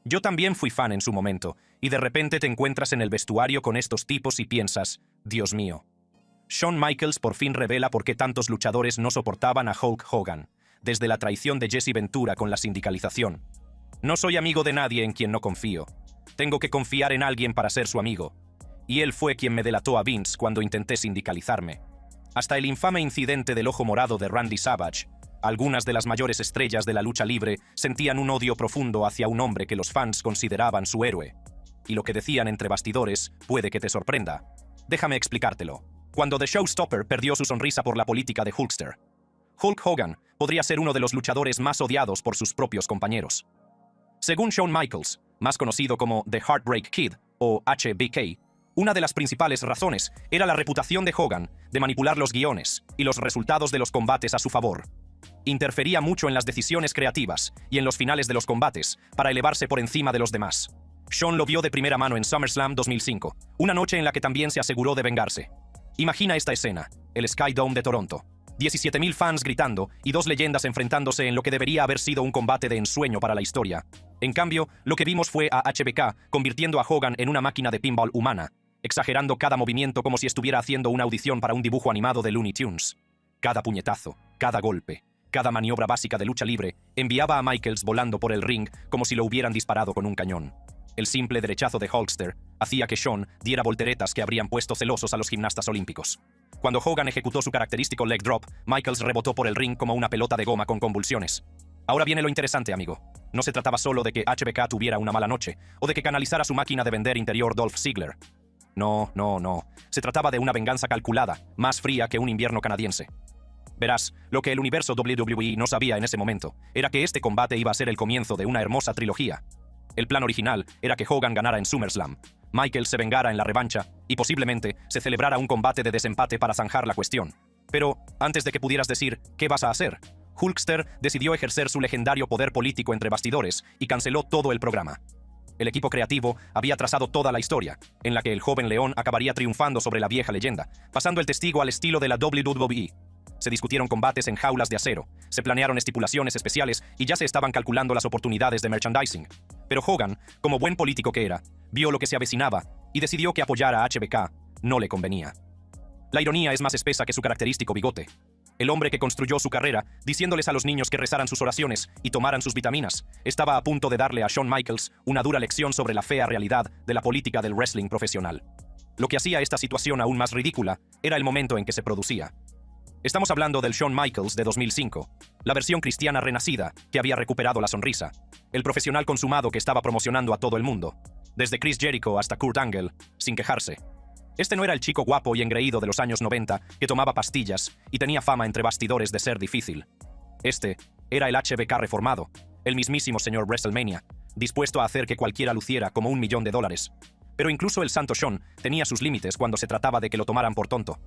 Yo también fui fan en su momento, y de repente te encuentras en el vestuario con estos tipos y piensas, Dios mío. Shawn Michaels por fin revela por qué tantos luchadores no soportaban a Hulk Hogan, desde la traición de Jesse Ventura con la sindicalización. No soy amigo de nadie en quien no confío. Tengo que confiar en alguien para ser su amigo. Y él fue quien me delató a Vince cuando intenté sindicalizarme. Hasta el infame incidente del ojo morado de Randy Savage, algunas de las mayores estrellas de la lucha libre sentían un odio profundo hacia un hombre que los fans consideraban su héroe. Y lo que decían entre bastidores puede que te sorprenda. Déjame explicártelo. Cuando The Showstopper perdió su sonrisa por la política de Hulkster, Hulk Hogan podría ser uno de los luchadores más odiados por sus propios compañeros. Según Shawn Michaels, más conocido como The Heartbreak Kid, o HBK, una de las principales razones era la reputación de Hogan de manipular los guiones y los resultados de los combates a su favor. Interfería mucho en las decisiones creativas y en los finales de los combates para elevarse por encima de los demás. Shawn lo vio de primera mano en SummerSlam 2005, una noche en la que también se aseguró de vengarse. Imagina esta escena, el Sky Dome de Toronto. 17.000 fans gritando y dos leyendas enfrentándose en lo que debería haber sido un combate de ensueño para la historia. En cambio, lo que vimos fue a HBK convirtiendo a Hogan en una máquina de pinball humana, exagerando cada movimiento como si estuviera haciendo una audición para un dibujo animado de Looney Tunes. Cada puñetazo, cada golpe, cada maniobra básica de lucha libre enviaba a Michaels volando por el ring como si lo hubieran disparado con un cañón. El simple derechazo de Hulkster hacía que Shawn diera volteretas que habrían puesto celosos a los gimnastas olímpicos. Cuando Hogan ejecutó su característico leg drop, Michaels rebotó por el ring como una pelota de goma con convulsiones. Ahora viene lo interesante, amigo. No se trataba solo de que HBK tuviera una mala noche, o de que canalizara su máquina de vender interior Dolph Ziggler. No. Se trataba de una venganza calculada, más fría que un invierno canadiense. Verás, lo que el universo WWE no sabía en ese momento era que este combate iba a ser el comienzo de una hermosa trilogía. El plan original era que Hogan ganara en SummerSlam, Michaels se vengara en la revancha y posiblemente se celebrara un combate de desempate para zanjar la cuestión. Pero, antes de que pudieras decir, ¿qué vas a hacer?, Hulkster decidió ejercer su legendario poder político entre bastidores y canceló todo el programa. El equipo creativo había trazado toda la historia, en la que el joven león acabaría triunfando sobre la vieja leyenda, pasando el testigo al estilo de la WWE. Se discutieron combates en jaulas de acero, se planearon estipulaciones especiales y ya se estaban calculando las oportunidades de merchandising. Pero Hogan, como buen político que era, vio lo que se avecinaba y decidió que apoyar a HBK no le convenía. La ironía es más espesa que su característico bigote. El hombre que construyó su carrera, diciéndoles a los niños que rezaran sus oraciones y tomaran sus vitaminas, estaba a punto de darle a Shawn Michaels una dura lección sobre la fea realidad de la política del wrestling profesional. Lo que hacía esta situación aún más ridícula era el momento en que se producía. Estamos hablando del Shawn Michaels de 2005, la versión cristiana renacida que había recuperado la sonrisa, el profesional consumado que estaba promocionando a todo el mundo, desde Chris Jericho hasta Kurt Angle, sin quejarse. Este no era el chico guapo y engreído de los años 90 que tomaba pastillas y tenía fama entre bastidores de ser difícil. Este era el HBK reformado, el mismísimo señor WrestleMania, dispuesto a hacer que cualquiera luciera como $1 millón. Pero incluso el santo Shawn tenía sus límites cuando se trataba de que lo tomaran por tonto.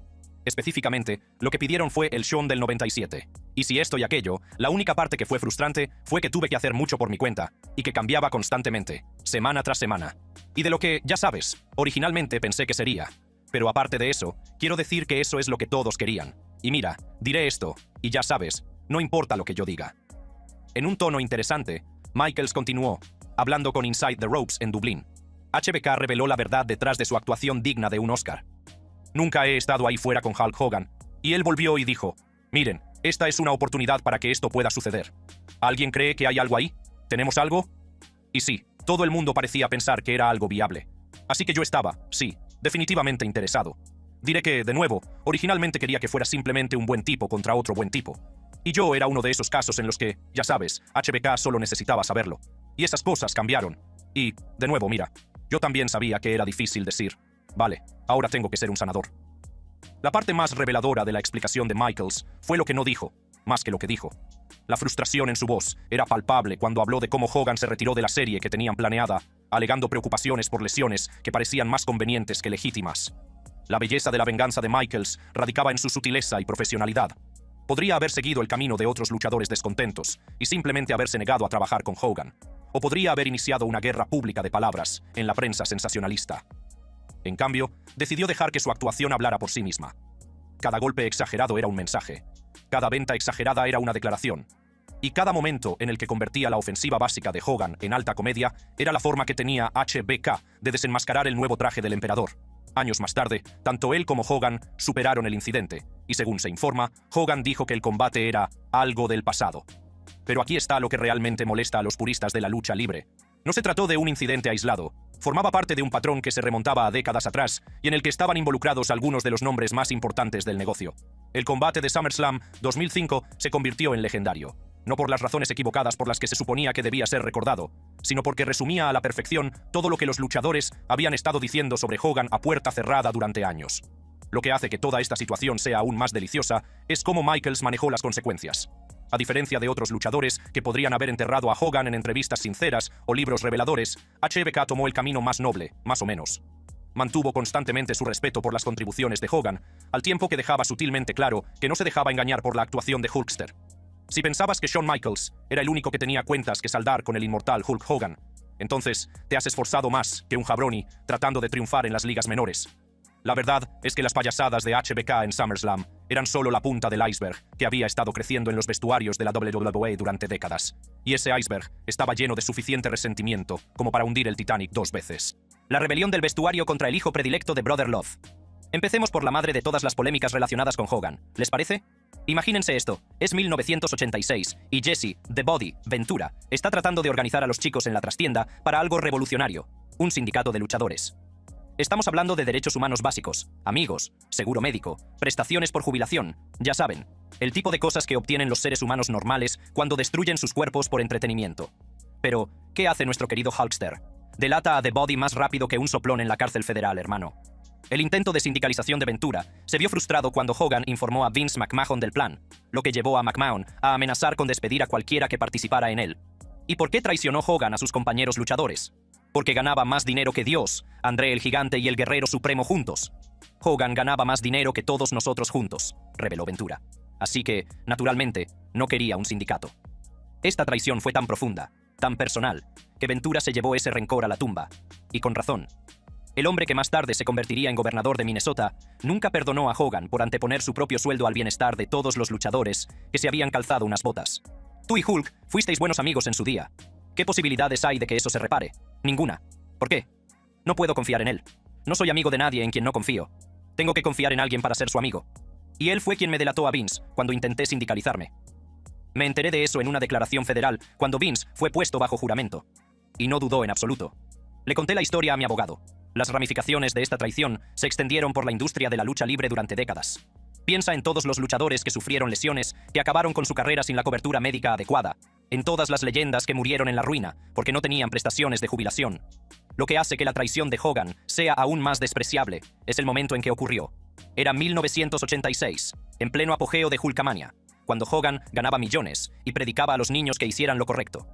Específicamente, lo que pidieron fue el Shawn del 97. Y si esto y aquello, la única parte que fue frustrante fue que tuve que hacer mucho por mi cuenta, y que cambiaba constantemente, semana tras semana. Y de lo que, ya sabes, originalmente pensé que sería. Pero aparte de eso, quiero decir que eso es lo que todos querían. Y mira, diré esto, y ya sabes, no importa lo que yo diga. En un tono interesante, Michaels continuó, hablando con Inside the Ropes en Dublín. HBK reveló la verdad detrás de su actuación digna de un Oscar. Nunca he estado ahí fuera con Hulk Hogan. Y él volvió y dijo, miren, esta es una oportunidad para que esto pueda suceder. ¿Alguien cree que hay algo ahí? ¿Tenemos algo? Y sí, todo el mundo parecía pensar que era algo viable. Así que yo estaba, sí, definitivamente interesado. Diré que, de nuevo, originalmente quería que fuera simplemente un buen tipo contra otro buen tipo. Y yo era uno de esos casos en los que, ya sabes, HBK solo necesitaba saberlo. Y esas cosas cambiaron. Y, de nuevo, mira, yo también sabía que era difícil decir, vale, ahora tengo que ser un sanador. La parte más reveladora de la explicación de Michaels fue lo que no dijo, más que lo que dijo. La frustración en su voz era palpable cuando habló de cómo Hogan se retiró de la serie que tenían planeada, alegando preocupaciones por lesiones que parecían más convenientes que legítimas. La belleza de la venganza de Michaels radicaba en su sutileza y profesionalidad. Podría haber seguido el camino de otros luchadores descontentos y simplemente haberse negado a trabajar con Hogan. O podría haber iniciado una guerra pública de palabras en la prensa sensacionalista. En cambio, decidió dejar que su actuación hablara por sí misma. Cada golpe exagerado era un mensaje. Cada venta exagerada era una declaración. Y cada momento en el que convertía la ofensiva básica de Hogan en alta comedia era la forma que tenía HBK de desenmascarar el nuevo traje del emperador. Años más tarde, tanto él como Hogan superaron el incidente, y según se informa, Hogan dijo que el combate era algo del pasado. Pero aquí está lo que realmente molesta a los puristas de la lucha libre. No se trató de un incidente aislado. Formaba parte de un patrón que se remontaba a décadas atrás y en el que estaban involucrados algunos de los nombres más importantes del negocio. El combate de SummerSlam 2005 se convirtió en legendario. No por las razones equivocadas por las que se suponía que debía ser recordado, sino porque resumía a la perfección todo lo que los luchadores habían estado diciendo sobre Hogan a puerta cerrada durante años. Lo que hace que toda esta situación sea aún más deliciosa es cómo Michaels manejó las consecuencias. A diferencia de otros luchadores que podrían haber enterrado a Hogan en entrevistas sinceras o libros reveladores, HBK tomó el camino más noble, más o menos. Mantuvo constantemente su respeto por las contribuciones de Hogan, al tiempo que dejaba sutilmente claro que no se dejaba engañar por la actuación de Hulkster. Si pensabas que Shawn Michaels era el único que tenía cuentas que saldar con el inmortal Hulk Hogan, entonces te has esforzado más que un jabroni tratando de triunfar en las ligas menores. La verdad es que las payasadas de HBK en SummerSlam eran solo la punta del iceberg que había estado creciendo en los vestuarios de la WWE durante décadas. Y ese iceberg estaba lleno de suficiente resentimiento como para hundir el Titanic 2 veces. La rebelión del vestuario contra el hijo predilecto de Brother Love. Empecemos por la madre de todas las polémicas relacionadas con Hogan. ¿Les parece? Imagínense esto, es 1986 y Jesse, The Body, Ventura, está tratando de organizar a los chicos en la trastienda para algo revolucionario, un sindicato de luchadores. Estamos hablando de derechos humanos básicos, amigos, seguro médico, prestaciones por jubilación, ya saben, el tipo de cosas que obtienen los seres humanos normales cuando destruyen sus cuerpos por entretenimiento. Pero, ¿qué hace nuestro querido Hulkster? Delata a The Body más rápido que un soplón en la cárcel federal, hermano. El intento de sindicalización de Ventura se vio frustrado cuando Hogan informó a Vince McMahon del plan, lo que llevó a McMahon a amenazar con despedir a cualquiera que participara en él. ¿Y por qué traicionó Hogan a sus compañeros luchadores? Porque ganaba más dinero que Dios, André el Gigante y el Guerrero Supremo juntos. Hogan ganaba más dinero que todos nosotros juntos, reveló Ventura. Así que, naturalmente, no quería un sindicato. Esta traición fue tan profunda, tan personal, que Ventura se llevó ese rencor a la tumba. Y con razón. El hombre que más tarde se convertiría en gobernador de Minnesota nunca perdonó a Hogan por anteponer su propio sueldo al bienestar de todos los luchadores que se habían calzado unas botas. Tú y Hulk fuisteis buenos amigos en su día. ¿Qué posibilidades hay de que eso se repare? Ninguna. ¿Por qué? No puedo confiar en él. No soy amigo de nadie en quien no confío. Tengo que confiar en alguien para ser su amigo. Y él fue quien me delató a Vince cuando intenté sindicalizarme. Me enteré de eso en una declaración federal cuando Vince fue puesto bajo juramento. Y no dudó en absoluto. Le conté la historia a mi abogado. Las ramificaciones de esta traición se extendieron por la industria de la lucha libre durante décadas. Piensa en todos los luchadores que sufrieron lesiones, que acabaron con su carrera sin la cobertura médica adecuada, en todas las leyendas que murieron en la ruina porque no tenían prestaciones de jubilación. Lo que hace que la traición de Hogan sea aún más despreciable es el momento en que ocurrió. Era 1986, en pleno apogeo de Hulkamania, cuando Hogan ganaba millones y predicaba a los niños que hicieran lo correcto.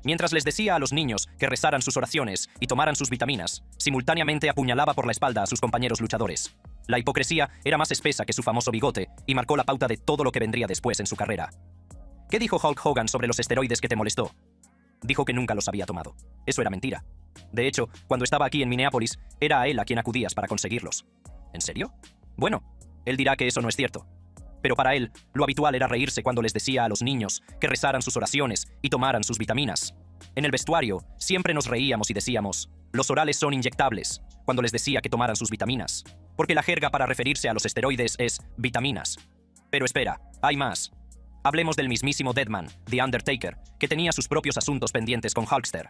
Mientras les decía a los niños que rezaran sus oraciones y tomaran sus vitaminas, simultáneamente apuñalaba por la espalda a sus compañeros luchadores. La hipocresía era más espesa que su famoso bigote y marcó la pauta de todo lo que vendría después en su carrera. ¿Qué dijo Hulk Hogan sobre los esteroides que te molestó? Dijo que nunca los había tomado. Eso era mentira. De hecho, cuando estaba aquí en Minneapolis, era a él a quien acudías para conseguirlos. ¿En serio? Bueno, él dirá que eso no es cierto. Pero para él, lo habitual era reírse cuando les decía a los niños que rezaran sus oraciones y tomaran sus vitaminas. En el vestuario, siempre nos reíamos y decíamos, los orales son inyectables, cuando les decía que tomaran sus vitaminas. Porque la jerga para referirse a los esteroides es vitaminas. Pero espera, hay más. Hablemos del mismísimo Deadman, The Undertaker, que tenía sus propios asuntos pendientes con Hulkster.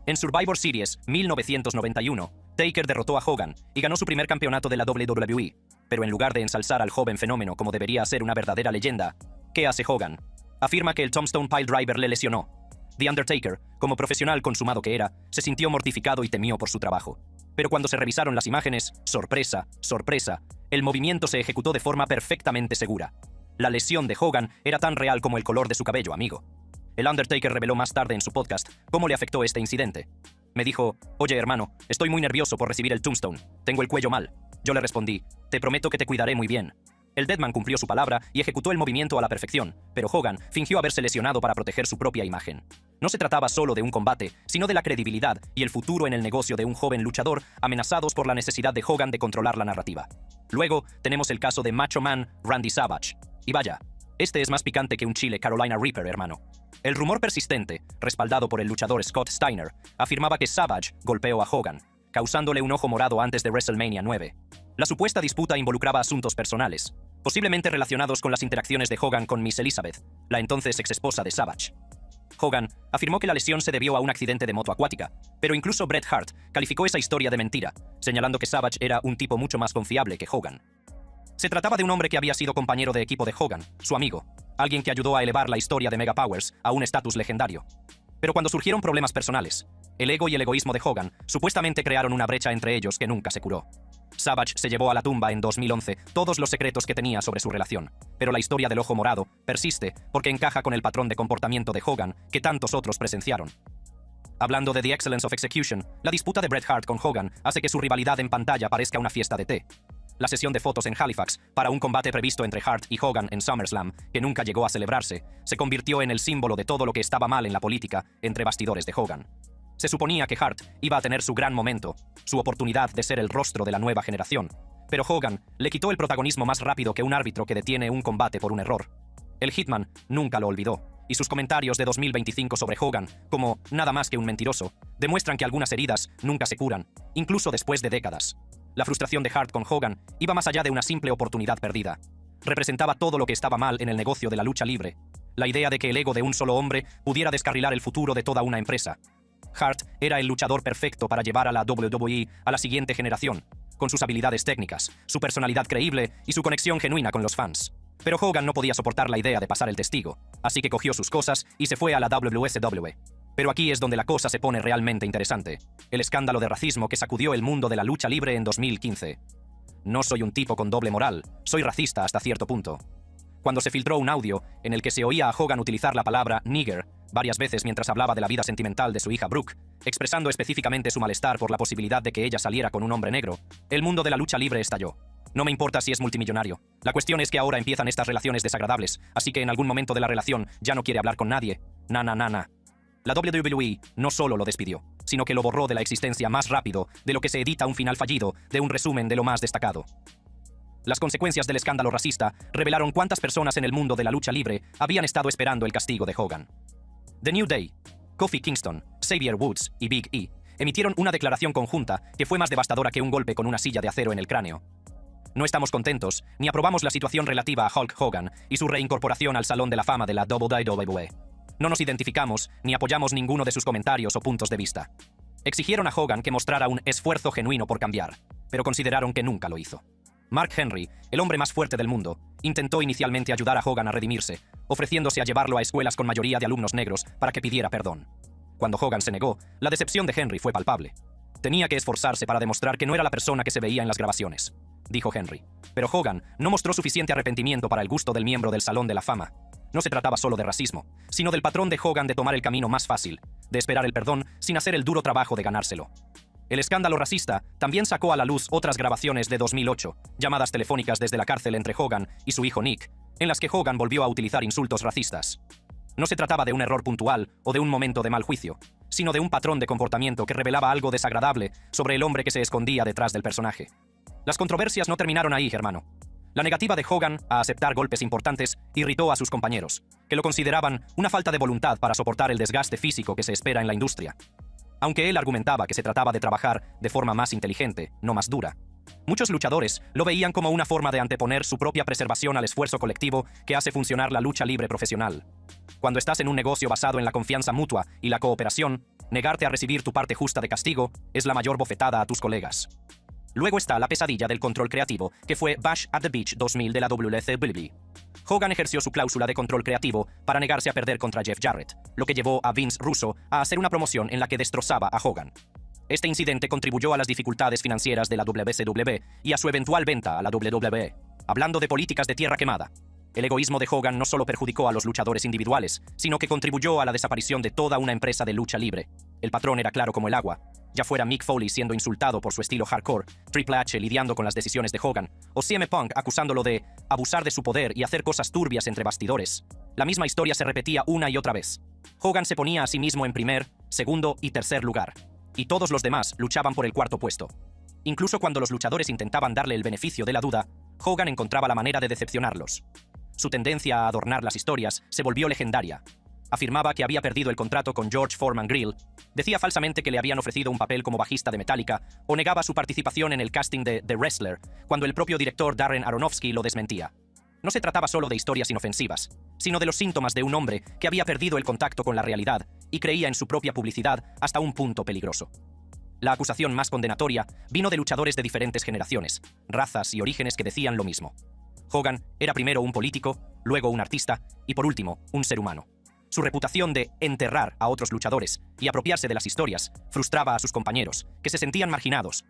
En Survivor Series 1991, Taker derrotó a Hogan y ganó su primer campeonato de la WWE. Pero en lugar de ensalzar al joven fenómeno como debería ser una verdadera leyenda, ¿qué hace Hogan? Afirma que el Tombstone Piledriver le lesionó. The Undertaker, como profesional consumado que era, se sintió mortificado y temió por su trabajo. Pero cuando se revisaron las imágenes, sorpresa, sorpresa, el movimiento se ejecutó de forma perfectamente segura. La lesión de Hogan era tan real como el color de su cabello, amigo. El Undertaker reveló más tarde en su podcast cómo le afectó este incidente. Me dijo, oye hermano, estoy muy nervioso por recibir el Tombstone, tengo el cuello mal. Yo le respondí, te prometo que te cuidaré muy bien. El Deadman cumplió su palabra y ejecutó el movimiento a la perfección, pero Hogan fingió haberse lesionado para proteger su propia imagen. No se trataba solo de un combate, sino de la credibilidad y el futuro en el negocio de un joven luchador amenazados por la necesidad de Hogan de controlar la narrativa. Luego, tenemos el caso de Macho Man Randy Savage. Y vaya, Este es más picante que un chile Carolina Reaper, hermano. El rumor persistente, respaldado por el luchador Scott Steiner, afirmaba que Savage golpeó a Hogan, causándole un ojo morado antes de WrestleMania 9. La supuesta disputa involucraba asuntos personales, posiblemente relacionados con las interacciones de Hogan con Miss Elizabeth, la entonces exesposa de Savage. Hogan afirmó que la lesión se debió a un accidente de moto acuática, pero incluso Bret Hart calificó esa historia de mentira, señalando que Savage era un tipo mucho más confiable que Hogan. Se trataba de un hombre que había sido compañero de equipo de Hogan, su amigo, alguien que ayudó a elevar la historia de Mega Powers a un estatus legendario. Pero cuando surgieron problemas personales, el ego y el egoísmo de Hogan supuestamente crearon una brecha entre ellos que nunca se curó. Savage se llevó a la tumba en 2011 todos los secretos que tenía sobre su relación, pero la historia del ojo morado persiste porque encaja con el patrón de comportamiento de Hogan que tantos otros presenciaron. Hablando de The Excellence of Execution, la disputa de Bret Hart con Hogan hace que su rivalidad en pantalla parezca una fiesta de té. La sesión de fotos en Halifax para un combate previsto entre Hart y Hogan en SummerSlam, que nunca llegó a celebrarse, se convirtió en el símbolo de todo lo que estaba mal en la política entre bastidores de Hogan. Se suponía que Hart iba a tener su gran momento, su oportunidad de ser el rostro de la nueva generación, pero Hogan le quitó el protagonismo más rápido que un árbitro que detiene un combate por un error. El Hitman nunca lo olvidó, y sus comentarios de 2025 sobre Hogan, como nada más que un mentiroso, demuestran que algunas heridas nunca se curan, incluso después de décadas. La frustración de Hart con Hogan iba más allá de una simple oportunidad perdida. Representaba todo lo que estaba mal en el negocio de la lucha libre, la idea de que el ego de un solo hombre pudiera descarrilar el futuro de toda una empresa. Hart era el luchador perfecto para llevar a la WWE a la siguiente generación, con sus habilidades técnicas, su personalidad creíble y su conexión genuina con los fans. Pero Hogan no podía soportar la idea de pasar el testigo, así que cogió sus cosas y se fue a la WSW. Pero aquí es donde la cosa se pone realmente interesante. El escándalo de racismo que sacudió el mundo de la lucha libre en 2015. No soy un tipo con doble moral, soy racista hasta cierto punto. Cuando se filtró un audio en el que se oía a Hogan utilizar la palabra nigger varias veces mientras hablaba de la vida sentimental de su hija Brooke, expresando específicamente su malestar por la posibilidad de que ella saliera con un hombre negro, el mundo de la lucha libre estalló. No me importa si es multimillonario. La cuestión es que ahora empiezan estas relaciones desagradables, así que en algún momento de la relación ya no quiere hablar con nadie. Na. La WWE no solo lo despidió, sino que lo borró de la existencia más rápido de lo que se edita un final fallido de un resumen de lo más destacado. Las consecuencias del escándalo racista revelaron cuántas personas en el mundo de la lucha libre habían estado esperando el castigo de Hogan. The New Day, Kofi Kingston, Xavier Woods y Big E emitieron una declaración conjunta que fue más devastadora que un golpe con una silla de acero en el cráneo. No estamos contentos, ni aprobamos la situación relativa a Hulk Hogan y su reincorporación al Salón de la Fama de la WWE. No nos identificamos ni apoyamos ninguno de sus comentarios o puntos de vista. Exigieron a Hogan que mostrara un esfuerzo genuino por cambiar, pero consideraron que nunca lo hizo. Mark Henry, el hombre más fuerte del mundo, intentó inicialmente ayudar a Hogan a redimirse, ofreciéndose a llevarlo a escuelas con mayoría de alumnos negros para que pidiera perdón. Cuando Hogan se negó, la decepción de Henry fue palpable. Tenía que esforzarse para demostrar que no era la persona que se veía en las grabaciones, dijo Henry. Pero Hogan no mostró suficiente arrepentimiento para el gusto del miembro del Salón de la Fama. No se trataba solo de racismo, sino del patrón de Hogan de tomar el camino más fácil, de esperar el perdón sin hacer el duro trabajo de ganárselo. El escándalo racista también sacó a la luz otras grabaciones de 2008, llamadas telefónicas desde la cárcel entre Hogan y su hijo Nick, en las que Hogan volvió a utilizar insultos racistas. No se trataba de un error puntual o de un momento de mal juicio, sino de un patrón de comportamiento que revelaba algo desagradable sobre el hombre que se escondía detrás del personaje. Las controversias no terminaron ahí, hermano. La negativa de Hogan a aceptar golpes importantes irritó a sus compañeros, que lo consideraban una falta de voluntad para soportar el desgaste físico que se espera en la industria. Aunque él argumentaba que se trataba de trabajar de forma más inteligente, no más dura. Muchos luchadores lo veían como una forma de anteponer su propia preservación al esfuerzo colectivo que hace funcionar la lucha libre profesional. Cuando estás en un negocio basado en la confianza mutua y la cooperación, negarte a recibir tu parte justa de castigo es la mayor bofetada a tus colegas. Luego está la pesadilla del control creativo, que fue Bash at the Beach 2000 de la WCW. Hogan ejerció su cláusula de control creativo para negarse a perder contra Jeff Jarrett, lo que llevó a Vince Russo a hacer una promoción en la que destrozaba a Hogan. Este incidente contribuyó a las dificultades financieras de la WCW y a su eventual venta a la WWE. Hablando de políticas de tierra quemada, el egoísmo de Hogan no solo perjudicó a los luchadores individuales, sino que contribuyó a la desaparición de toda una empresa de lucha libre. El patrón era claro como el agua. Ya fuera Mick Foley siendo insultado por su estilo hardcore, Triple H lidiando con las decisiones de Hogan, o CM Punk acusándolo de abusar de su poder y hacer cosas turbias entre bastidores. La misma historia se repetía una y otra vez. Hogan se ponía a sí mismo en primer, segundo y tercer lugar, y todos los demás luchaban por el cuarto puesto. Incluso cuando los luchadores intentaban darle el beneficio de la duda, Hogan encontraba la manera de decepcionarlos. Su tendencia a adornar las historias se volvió legendaria. Afirmaba que había perdido el contrato con George Foreman Grill, decía falsamente que le habían ofrecido un papel como bajista de Metallica o negaba su participación en el casting de The Wrestler, cuando el propio director Darren Aronofsky lo desmentía. No se trataba solo de historias inofensivas, sino de los síntomas de un hombre que había perdido el contacto con la realidad y creía en su propia publicidad hasta un punto peligroso. La acusación más condenatoria vino de luchadores de diferentes generaciones, razas y orígenes que decían lo mismo. Hogan era primero un político, luego un artista y por último un ser humano. Su reputación de enterrar a otros luchadores y apropiarse de las historias frustraba a sus compañeros, que se sentían marginados.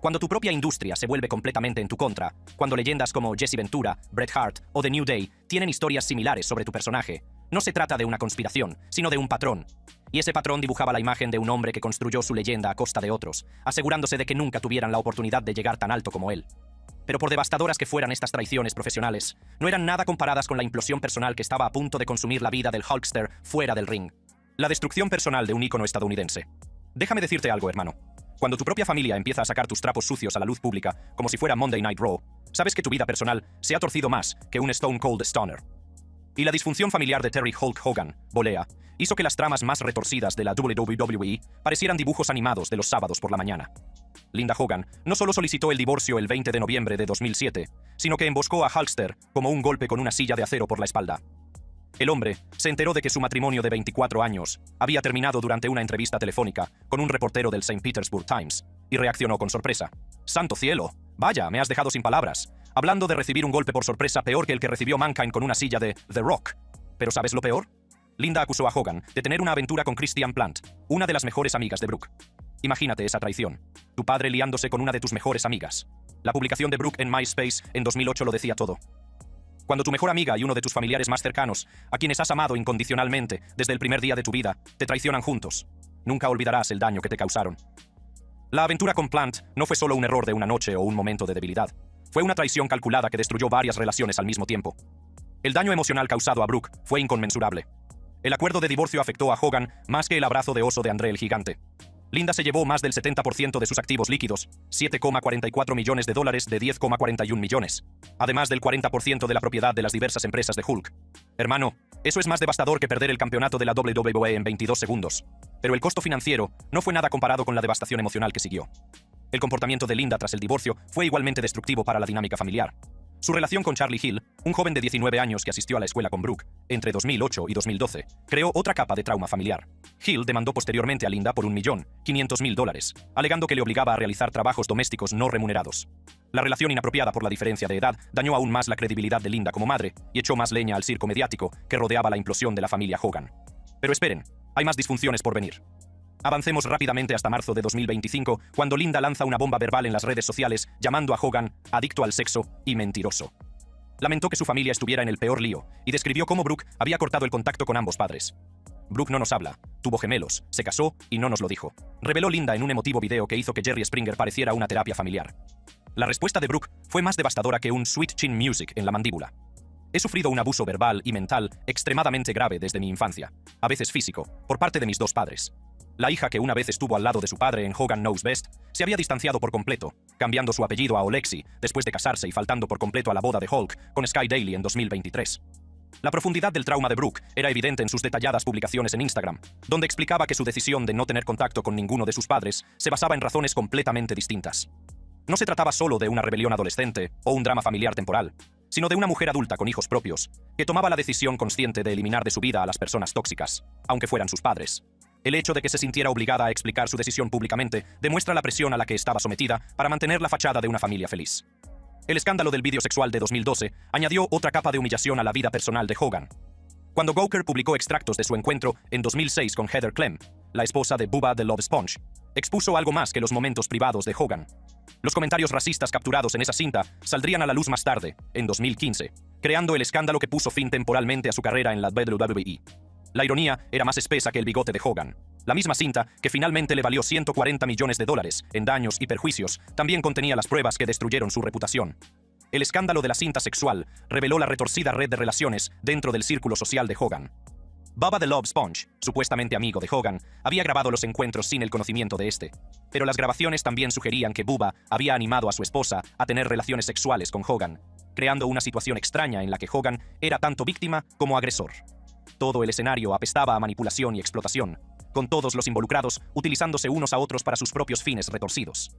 Cuando tu propia industria se vuelve completamente en tu contra, cuando leyendas como Jesse Ventura, Bret Hart o The New Day tienen historias similares sobre tu personaje, no se trata de una conspiración, sino de un patrón. Y ese patrón dibujaba la imagen de un hombre que construyó su leyenda a costa de otros, asegurándose de que nunca tuvieran la oportunidad de llegar tan alto como él. Pero por devastadoras que fueran estas traiciones profesionales, no eran nada comparadas con la implosión personal que estaba a punto de consumir la vida del Hulkster fuera del ring. La destrucción personal de un ícono estadounidense. Déjame decirte algo, hermano. Cuando tu propia familia empieza a sacar tus trapos sucios a la luz pública, como si fuera Monday Night Raw, sabes que tu vida personal se ha torcido más que un Stone Cold Stunner. Y la disfunción familiar de Terry Hulk Hogan, Bolea, hizo que las tramas más retorcidas de la WWE parecieran dibujos animados de los sábados por la mañana. Linda Hogan no solo solicitó el divorcio el 20 de noviembre de 2007, sino que emboscó a Hulkster como un golpe con una silla de acero por la espalda. El hombre se enteró de que su matrimonio de 24 años había terminado durante una entrevista telefónica con un reportero del St. Petersburg Times y reaccionó con sorpresa. ¡Santo cielo! Vaya, me has dejado sin palabras. Hablando de recibir un golpe por sorpresa peor que el que recibió Mankind con una silla de The Rock. ¿Pero sabes lo peor? Linda acusó a Hogan de tener una aventura con Christian Plant, una de las mejores amigas de Brooke. Imagínate esa traición. Tu padre liándose con una de tus mejores amigas. La publicación de Brooke en MySpace en 2008 lo decía todo. Cuando tu mejor amiga y uno de tus familiares más cercanos, a quienes has amado incondicionalmente desde el primer día de tu vida, te traicionan juntos, nunca olvidarás el daño que te causaron. La aventura con Plant no fue solo un error de una noche o un momento de debilidad. Fue una traición calculada que destruyó varias relaciones al mismo tiempo. El daño emocional causado a Brooke fue inconmensurable. El acuerdo de divorcio afectó a Hogan más que el abrazo de oso de André el Gigante. Linda se llevó más del 70% de sus activos líquidos, $7,44 millones de $10,41 millones, además del 40% de la propiedad de las diversas empresas de Hulk. Hermano, eso es más devastador que perder el campeonato de la WWE en 22 segundos. Pero el costo financiero no fue nada comparado con la devastación emocional que siguió. El comportamiento de Linda tras el divorcio fue igualmente destructivo para la dinámica familiar. Su relación con Charlie Hill, un joven de 19 años que asistió a la escuela con Brooke entre 2008 y 2012, creó otra capa de trauma familiar. Hill demandó posteriormente a Linda por $1.500.000, alegando que le obligaba a realizar trabajos domésticos no remunerados. La relación inapropiada por la diferencia de edad dañó aún más la credibilidad de Linda como madre y echó más leña al circo mediático que rodeaba la implosión de la familia Hogan. Pero esperen, hay más disfunciones por venir. Avancemos rápidamente hasta marzo de 2025, cuando Linda lanza una bomba verbal en las redes sociales llamando a Hogan adicto al sexo y mentiroso. Lamentó que su familia estuviera en el peor lío y describió cómo Brooke había cortado el contacto con ambos padres. Brooke no nos habla, tuvo gemelos, se casó y no nos lo dijo, reveló Linda en un emotivo video que hizo que Jerry Springer pareciera una terapia familiar. La respuesta de Brooke fue más devastadora que un Sweet Chin Music en la mandíbula. He sufrido un abuso verbal y mental extremadamente grave desde mi infancia, a veces físico, por parte de mis dos padres. La hija que una vez estuvo al lado de su padre en Hogan Knows Best se había distanciado por completo, cambiando su apellido a Olexi después de casarse y faltando por completo a la boda de Hulk con Sky Daily en 2023. La profundidad del trauma de Brooke era evidente en sus detalladas publicaciones en Instagram, donde explicaba que su decisión de no tener contacto con ninguno de sus padres se basaba en razones completamente distintas. No se trataba solo de una rebelión adolescente o un drama familiar temporal, sino de una mujer adulta con hijos propios, que tomaba la decisión consciente de eliminar de su vida a las personas tóxicas, aunque fueran sus padres. El hecho de que se sintiera obligada a explicar su decisión públicamente demuestra la presión a la que estaba sometida para mantener la fachada de una familia feliz. El escándalo del vídeo sexual de 2012 añadió otra capa de humillación a la vida personal de Hogan. Cuando Gawker publicó extractos de su encuentro en 2006 con Heather Clem, la esposa de Bubba the Love Sponge, expuso algo más que los momentos privados de Hogan. Los comentarios racistas capturados en esa cinta saldrían a la luz más tarde, en 2015, creando el escándalo que puso fin temporalmente a su carrera en la WWE. La ironía era más espesa que el bigote de Hogan. La misma cinta, que finalmente le valió $140 millones en daños y perjuicios, también contenía las pruebas que destruyeron su reputación. El escándalo de la cinta sexual reveló la retorcida red de relaciones dentro del círculo social de Hogan. Bubba the Love Sponge, supuestamente amigo de Hogan, había grabado los encuentros sin el conocimiento de este. Pero las grabaciones también sugerían que Bubba había animado a su esposa a tener relaciones sexuales con Hogan. creando una situación extraña en la que Hogan era tanto víctima como agresor. Todo el escenario apestaba a manipulación y explotación, con todos los involucrados utilizándose unos a otros para sus propios fines retorcidos.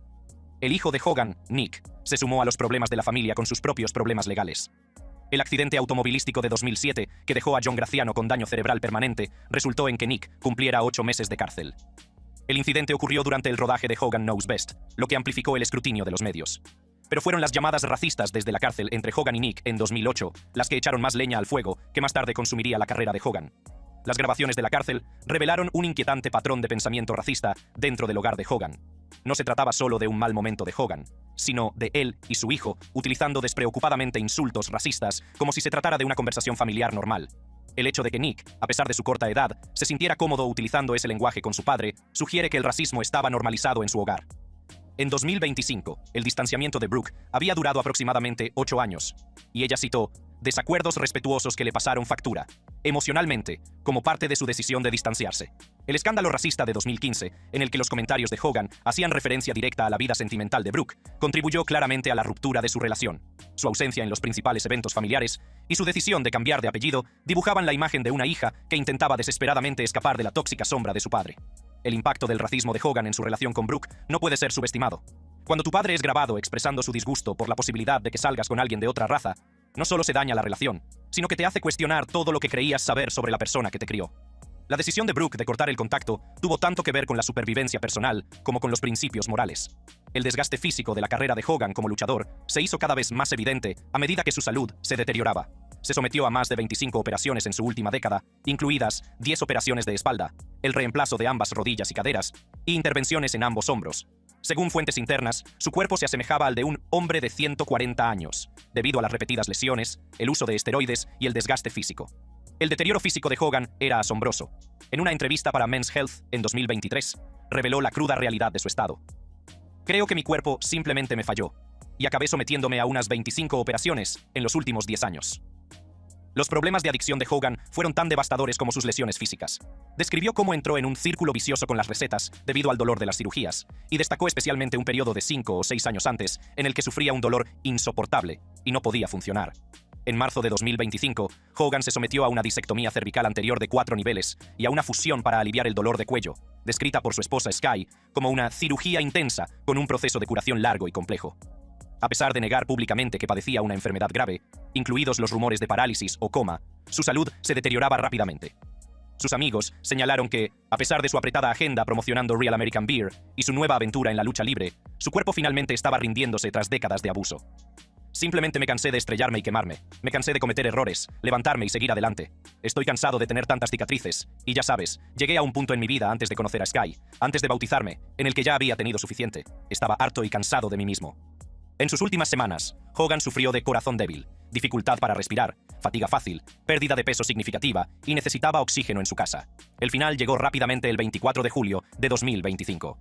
El hijo de Hogan, Nick, se sumó a los problemas de la familia con sus propios problemas legales. El accidente automovilístico de 2007, que dejó a John Graziano con daño cerebral permanente, resultó en que Nick cumpliera 8 meses de cárcel. El incidente ocurrió durante el rodaje de Hogan Knows Best, lo que amplificó el escrutinio de los medios. Pero fueron las llamadas racistas desde la cárcel entre Hogan y Nick en 2008 las que echaron más leña al fuego que más tarde consumiría la carrera de Hogan. Las grabaciones de la cárcel revelaron un inquietante patrón de pensamiento racista dentro del hogar de Hogan. No se trataba solo de un mal momento de Hogan, sino de él y su hijo utilizando despreocupadamente insultos racistas como si se tratara de una conversación familiar normal. El hecho de que Nick, a pesar de su corta edad, se sintiera cómodo utilizando ese lenguaje con su padre, sugiere que el racismo estaba normalizado en su hogar. En 2025, el distanciamiento de Brooke había durado aproximadamente 8 años, y ella citó desacuerdos respetuosos que le pasaron factura, emocionalmente, como parte de su decisión de distanciarse. El escándalo racista de 2015, en el que los comentarios de Hogan hacían referencia directa a la vida sentimental de Brooke, contribuyó claramente a la ruptura de su relación. Su ausencia en los principales eventos familiares y su decisión de cambiar de apellido dibujaban la imagen de una hija que intentaba desesperadamente escapar de la tóxica sombra de su padre. El impacto del racismo de Hogan en su relación con Brooke no puede ser subestimado. Cuando tu padre es grabado expresando su disgusto por la posibilidad de que salgas con alguien de otra raza, no solo se daña la relación, sino que te hace cuestionar todo lo que creías saber sobre la persona que te crió. La decisión de Brooke de cortar el contacto tuvo tanto que ver con la supervivencia personal como con los principios morales. El desgaste físico de la carrera de Hogan como luchador se hizo cada vez más evidente a medida que su salud se deterioraba. Se sometió a más de 25 operaciones en su última década, incluidas 10 operaciones de espalda, el reemplazo de ambas rodillas y caderas, e intervenciones en ambos hombros. Según fuentes internas, su cuerpo se asemejaba al de un hombre de 140 años, debido a las repetidas lesiones, el uso de esteroides y el desgaste físico. El deterioro físico de Hogan era asombroso. En una entrevista para Men's Health en 2023, reveló la cruda realidad de su estado. Creo que mi cuerpo simplemente me falló, y acabé sometiéndome a unas 25 operaciones en los últimos 10 años. Los problemas de adicción de Hogan fueron tan devastadores como sus lesiones físicas. Describió cómo entró en un círculo vicioso con las recetas debido al dolor de las cirugías, y destacó especialmente un periodo de 5 o 6 años antes en el que sufría un dolor insoportable y no podía funcionar. En marzo de 2025, Hogan se sometió a una disectomía cervical anterior de 4 niveles y a una fusión para aliviar el dolor de cuello, descrita por su esposa Sky como una cirugía intensa con un proceso de curación largo y complejo. A pesar de negar públicamente que padecía una enfermedad grave, incluidos los rumores de parálisis o coma, su salud se deterioraba rápidamente. Sus amigos señalaron que, a pesar de su apretada agenda promocionando Real American Beer y su nueva aventura en la lucha libre, su cuerpo finalmente estaba rindiéndose tras décadas de abuso. Simplemente me cansé de estrellarme y quemarme. Me cansé de cometer errores, levantarme y seguir adelante. Estoy cansado de tener tantas cicatrices. Y ya sabes, llegué a un punto en mi vida antes de conocer a Sky, antes de bautizarme, en el que ya había tenido suficiente. Estaba harto y cansado de mí mismo. En sus últimas semanas, Hogan sufrió de corazón débil, dificultad para respirar, fatiga fácil, pérdida de peso significativa y necesitaba oxígeno en su casa. El final llegó rápidamente el 24 de julio de 2025.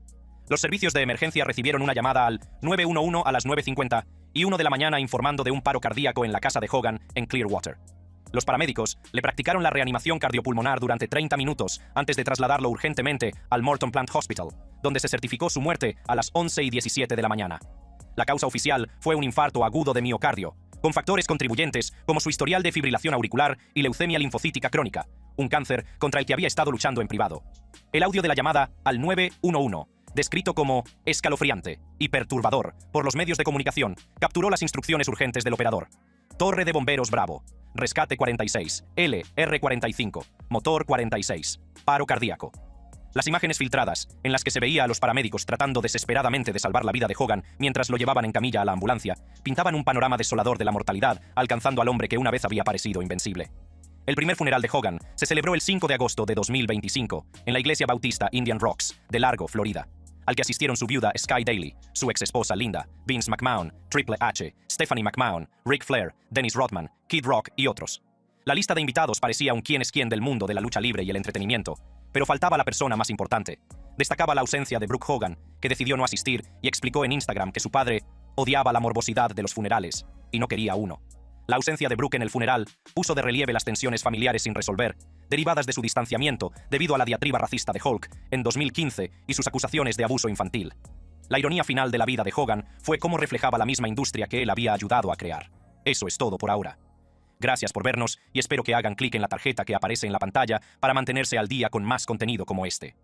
Los servicios de emergencia recibieron una llamada al 911 a las 9:50 y 1 de la mañana informando de un paro cardíaco en la casa de Hogan en Clearwater. Los paramédicos le practicaron la reanimación cardiopulmonar durante 30 minutos antes de trasladarlo urgentemente al Morton Plant Hospital, donde se certificó su muerte a las 11:17 de la mañana. La causa oficial fue un infarto agudo de miocardio, con factores contribuyentes como su historial de fibrilación auricular y leucemia linfocítica crónica, un cáncer contra el que había estado luchando en privado. El audio de la llamada al 911, descrito como escalofriante y perturbador por los medios de comunicación, capturó las instrucciones urgentes del operador. Torre de Bomberos Bravo, rescate 46, LR45, motor 46, paro cardíaco. Las imágenes filtradas, en las que se veía a los paramédicos tratando desesperadamente de salvar la vida de Hogan mientras lo llevaban en camilla a la ambulancia, pintaban un panorama desolador de la mortalidad, alcanzando al hombre que una vez había parecido invencible. El primer funeral de Hogan se celebró el 5 de agosto de 2025 en la iglesia bautista Indian Rocks, de Largo, Florida, al que asistieron su viuda Sky Daly, su ex esposa Linda, Vince McMahon, Triple H, Stephanie McMahon, Ric Flair, Dennis Rodman, Kid Rock y otros. La lista de invitados parecía un quién es quién del mundo de la lucha libre y el entretenimiento, pero faltaba la persona más importante. Destacaba la ausencia de Brooke Hogan, que decidió no asistir y explicó en Instagram que su padre odiaba la morbosidad de los funerales y no quería uno. La ausencia de Brooke en el funeral puso de relieve las tensiones familiares sin resolver, derivadas de su distanciamiento debido a la diatriba racista de Hulk en 2015 y sus acusaciones de abuso infantil. La ironía final de la vida de Hogan fue cómo reflejaba la misma industria que él había ayudado a crear. Eso es todo por ahora. Gracias por vernos y espero que hagan clic en la tarjeta que aparece en la pantalla para mantenerse al día con más contenido como este.